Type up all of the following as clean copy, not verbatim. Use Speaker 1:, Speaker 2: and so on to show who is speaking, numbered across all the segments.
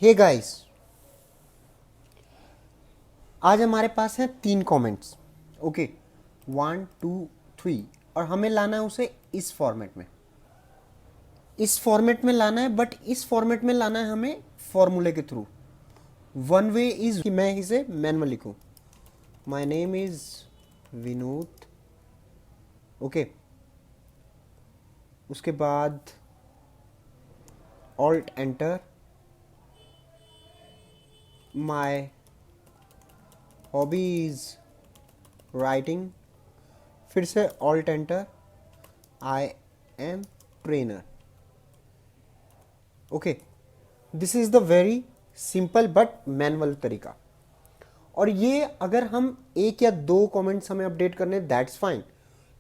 Speaker 1: Hey guys, आज हमारे पास है 3 कमेंट्स। ओके, 1 2 3। और हमें लाना है उसे इस फॉर्मेट में लाना है, बट इस फॉर्मेट में लाना है हमें फॉर्मूले के थ्रू। वन वे इज कि मैं इसे मैनुअल लिखूं। My name is Vinod. Okay, उसके बाद alt enter. My hobby is writing. फिर से alt enter. I am trainer. Okay, this is the very simple but manual तरीका। और ये अगर हम एक या दो कमेंट्स हमें अपडेट करने हैं दैट्स फाइन,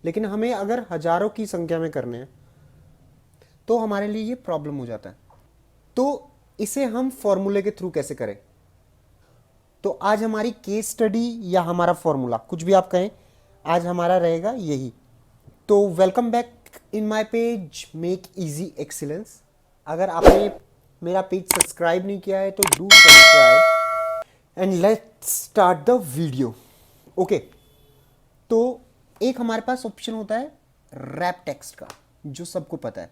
Speaker 1: लेकिन हमें अगर हजारों की संख्या में करने हैं तो हमारे लिए ये प्रॉब्लम हो जाता है। तो इसे हम फॉर्मूले के थ्रू कैसे करें? तो आज हमारी केस स्टडी या हमारा फॉर्मूला, कुछ भी आप कहें, आज हमारा रहेगा यही। तो welcome back in my page make easy excellence. अगर आपने मेरा पेज सब्सक्राइब नहीं किया है तो do subscribe and let's start the video. Okay, तो एक हमारे पास ऑप्शन होता है रैप टेक्स्ट का, जो सबको पता है।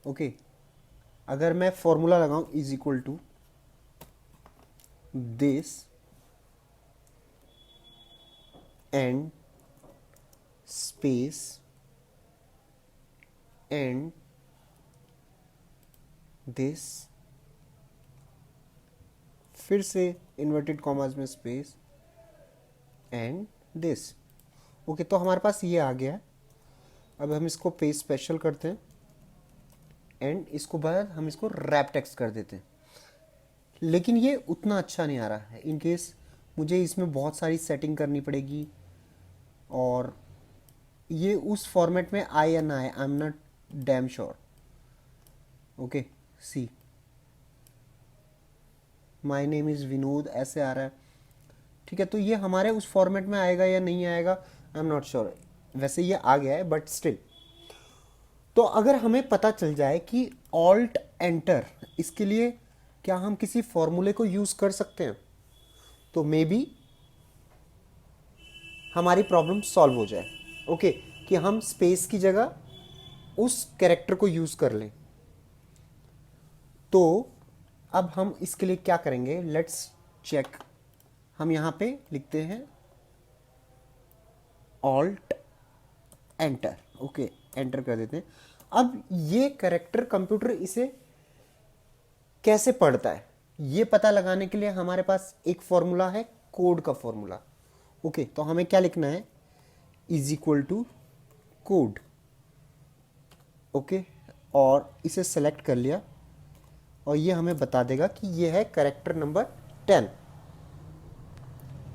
Speaker 1: ओके, अगर मैं फॉर्मूला लगाऊं is equal to this and space and this, फिर से इन्वर्टेड कॉमास में स्पेस एंड दिस। ओके, तो हमारे पास ये आ गया है। अब हम इसको पेज स्पेशल करते हैं एंड इसको बाद हम इसको रैप टेक्स्ट कर देते हैं। लेकिन ये उतना अच्छा नहीं आ रहा है। इन केस मुझे इसमें बहुत सारी सेटिंग करनी पड़ेगी, और ये उस फॉर्मेट में I an I am not damn sure. Okay, see my name is Vinod ऐसे आ रहा है। ठीक है, तो ये हमारे उस फॉर्मेट में आएगा या नहीं आएगा, आई एम नॉट श्योर। वैसे ये आ गया है बट स्टिल। तो अगर हमें पता चल जाए कि ऑल्ट एंटर, इसके लिए क्या हम किसी फॉर्मूले को यूज़ कर सकते हैं, तो मे बी हमारी प्रॉब्लम सॉल्व हो जाए। ओके, कि हम स्पेस की जगह उस कैरेक्टर को यूज़ कर लें। तो अब हम इसके लिए क्या करेंगे, लेट्स चेक। हम यहाँ पे लिखते हैं ऑल्ट एंटर। ओके, एंटर कर देते हैं। अब ये कैरेक्टर कंप्यूटर इसे कैसे पढ़ता है, ये पता लगाने के लिए हमारे पास एक फॉर्मूला है, कोड का फॉर्मूला। ओके, तो हमें क्या लिखना है, is equal to code. Okay, और इसे सेलेक्ट कर लिया और ये हमें बता देगा कि ये है कैरेक्टर नंबर 10।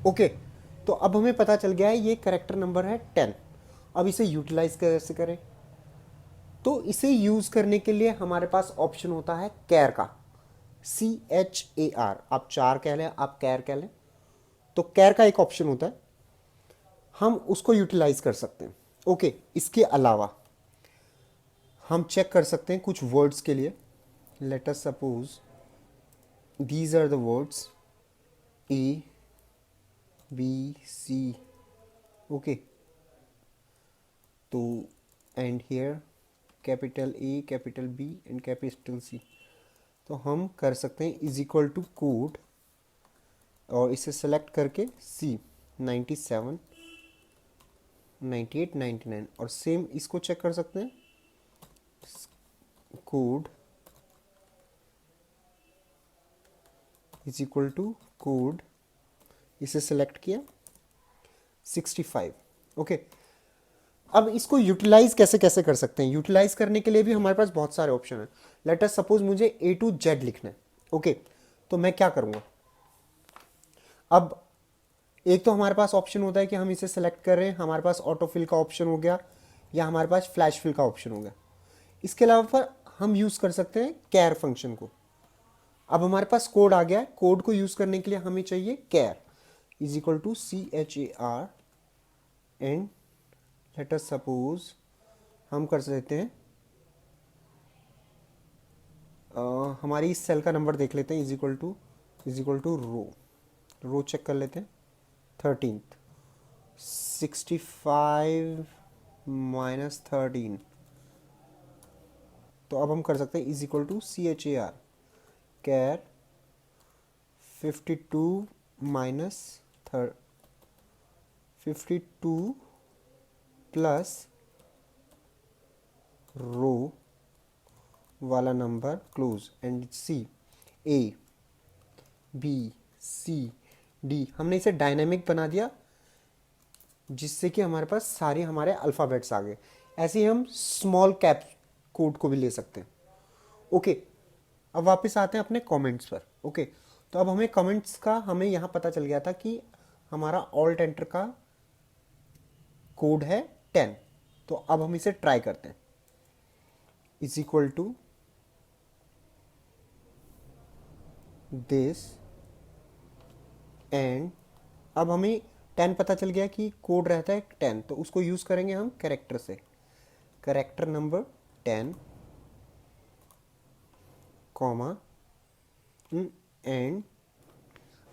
Speaker 1: ओके, तो अब हमें पता चल गया है ये कैरेक्टर नंबर है 10। अब इसे यूटिलाइज कैसे करें? तो इसे यूज करने के लिए हमारे पास ऑप्शन होता है कैर का, CHAR। आप चार कह लें, आप कैर कह लें, तो कैर का एक ऑप्शन होता है, हम उसको यूटिलाइज कर सकते हैं। ओके, इसके अलावा हम चेक कर सकते हैं कुछ वर्ड्स के लिए। Let us suppose these are the words A B C। Okay, तो and here capital A capital B and capital C। तो हम कर सकते हैं इज इक्वल टू कोड और इसे सेलेक्ट करके C 97 98 99, और सेम इसको चेक कर सकते हैं code is equal to code, इसे सेलेक्ट किया 65। ओके, अब इसको यूटिलाइज कैसे कैसे कर सकते हैं? यूटिलाइज करने के लिए भी हमारे पास बहुत सारे ऑप्शन है। लेट अस सपोज मुझे A to Z लिखना है। ओके, तो मैं क्या करूंगा, अब एक तो हमारे पास ऑप्शन होता है कि हम इसे सेलेक्ट कर रहे हैं, हमारे पास ऑटो फिल का ऑप्शन हो गया या हमारे पास फ्लैश फिल का ऑप्शन हो गया। इसके अलावा पर हम यूज कर सकते हैं कैर फंक्शन को। अब हमारे पास कोड आ गया है, कोड को यूज करने के लिए हमें चाहिए char is equal to CHAR and let us suppose हम कर सकते हैं हमारी इस सेल का नंबर देख लेते हैं, is equal to row check कर लेते हैं, 13th, 65 माइनस 13, तो अब हम कर सकते हैं is equal to CHAR, char 52 minus 52 plus रो वाला number close and C ABCD, हमने इसे डायनेमिक बना दिया जिससे कि हमारे पास सारे हमारे अल्फ़ाबेट्स आ गए। ऐसे ही हम स्मॉल कैप कोड को भी ले सकते हैं। ओके, अब वापस आते हैं अपने कमेंट्स पर। ओके, तो अब हमें कमेंट्स का हमें यहाँ पता चल गया था कि हमारा ऑल्ट एंटर का कोड है 10। तो अब हम इसे ट्राई करते हैं, is equal to this and अब हमें 10 पता चल गया कि कोड रहता है 10, तो उसको यूज़ करेंगे हम कैरेक्टर से, कैरेक्टर नंबर 10 कॉमा एंड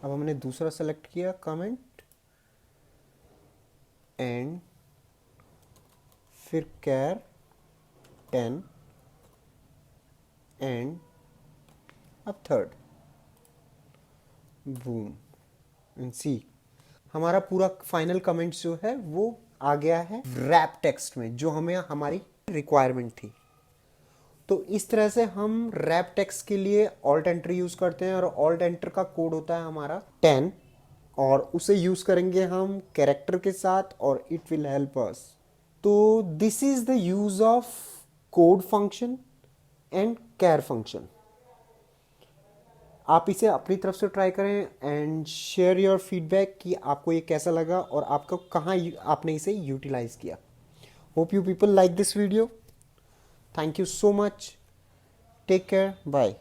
Speaker 1: अब हमने दूसरा सेलेक्ट किया कमेंट एंड फिर कैर 10 एंड अब थर्ड, बूम एंड सी। हमारा पूरा फाइनल कमेंट्स जो है वो आ गया है रैप टेक्स्ट में, जो हमें हमारी रिक्वायरमेंट थी। तो इस तरह से हम रैप टेक्स्ट के लिए ऑल्ट एंटर यूज करते हैं, और ऑल्ट एंटर का कोड होता है हमारा 10, और उसे यूज करेंगे हम कैरेक्टर के साथ और इट विल हेल्प अस। तो this is the use of code function and char function. आप इसे अपनी तरफ से ट्राई करें एंड शेयर योर फीडबैक कि आपको ये कैसा लगा और आपको कहाँ आपने इसे यूटिलाइज किया। Hope you people like this video. Thank you so much, take care, bye.